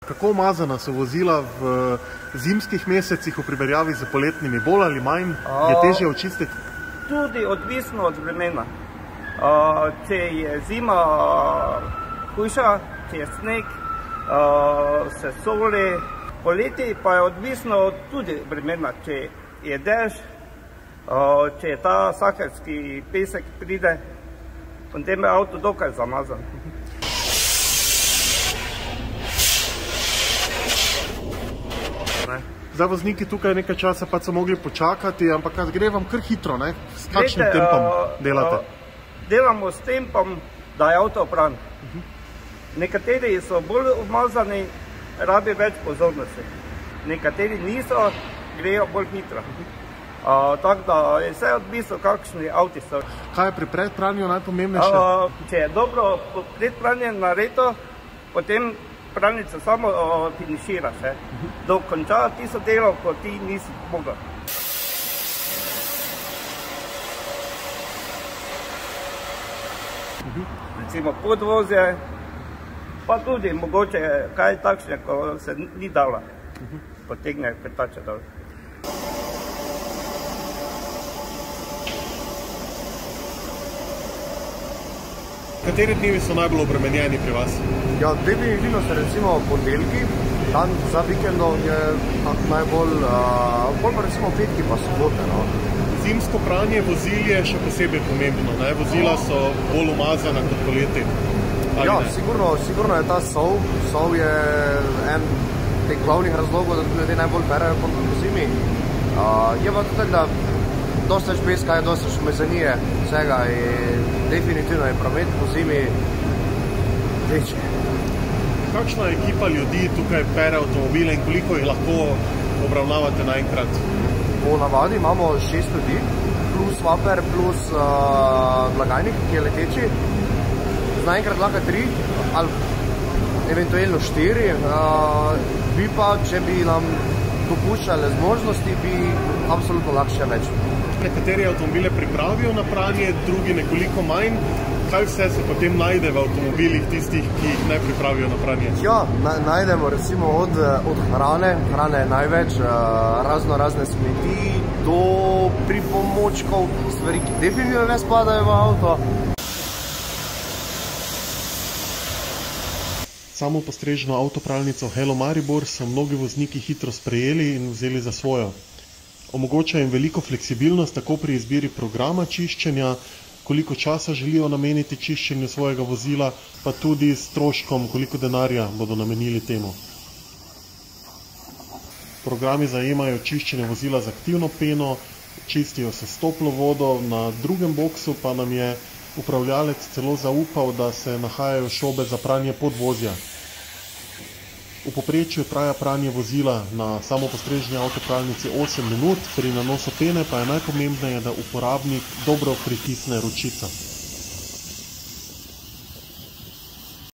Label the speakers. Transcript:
Speaker 1: Kako umazana so vozila v zimskih mesecih v primerjavi z poletnimi, bolj ali manj, je težje očistiti?
Speaker 2: Tudi odvisno od vremena. Če je zima hujša, če je sneg, se soli, poleti pa je odvisno tudi vremena, če je dež, če je ta saharski pesek pride, potem je avto dokaj zamazan.
Speaker 1: Zdaj vozniki tukaj nekaj časa pa so mogli počakati, ampak gre vam kar hitro, ne? S kakšnim tempom delate?
Speaker 2: Delamo s tempom, da je avto opran. Nekateri so bolj umazani, rabi več pozornosti. Nekateri niso, grejo bolj hitro. Tako da je vse odvisno, kakšni avti so.
Speaker 1: Kaj je pri predpranju najpomembnejše?
Speaker 2: Če je dobro predpranje naredo, potem pralnica samo finišira še. Dokonča tisto delo, ko ti nisi mogel. Recimo podvozje, pa tudi mogoče kaj takšne, ko se ni dala, potegne krtače dol.
Speaker 1: Kateri dnevi so najbolj obremenjeni pri vas?
Speaker 3: Ja, definitivno so recimo ponedeljki, dan za vikendom je najbolj, bolj pa recimo petki pa sobote.
Speaker 1: Zimsko pranje vozil je še posebej pomembno, ne? Vozila so bolj umazana kot poleti.
Speaker 3: Ja, sigurno je ta sol. Sol je en teh glavnih razlogov, da ljudje najbolj berejo po zimi. Je pa tudi, da dosta več peska je, dosta več umazanije vsega in definitivno je promet po zimi večji.
Speaker 1: Kakšna ekipa ljudi tukaj pere avtomobile in koliko jih lahko obravnavate naenkrat?
Speaker 3: Po navadi imamo 6 ljudi, plus swaper, plus blagajnik, ki je leteči. Naenkrat lahko 3 ali eventualno 4. Bi pa, če bi nam dopuščali zmožnosti, bi absolutno lahko še več.
Speaker 1: Nekateri avtomobile pripravijo na pranje, drugi nekoliko manj. Kaj vse se potem najde v avtomobilih tistih, ki jih ne pripravijo na pranje?
Speaker 3: Ja, najdemo recimo od hrane je največ, razne smeti, do pripomočkov, stvari, ki definitivno ne spadajo v avto.
Speaker 1: Samo postrežno avtopralnico Hello Maribor so mnogi vozniki hitro sprejeli in vzeli za svojo. Omogoča jim veliko fleksibilnost tako pri izbiri programa čiščenja, koliko časa želijo nameniti čiščenju svojega vozila, pa tudi s stroškom, koliko denarja bodo namenili temu. Programi zajemajo čiščenje vozila z aktivno peno, čistijo se s toplo vodo, na drugem boksu pa nam je upravljalec celo zaupal, da se nahajajo šobe za pranje podvozja. V povprečju traja pranje vozila na samopostrežni avtopralnici 8 minut, pri nanosu pene pa je najpomembneje, da uporabnik dobro pritisne ročico.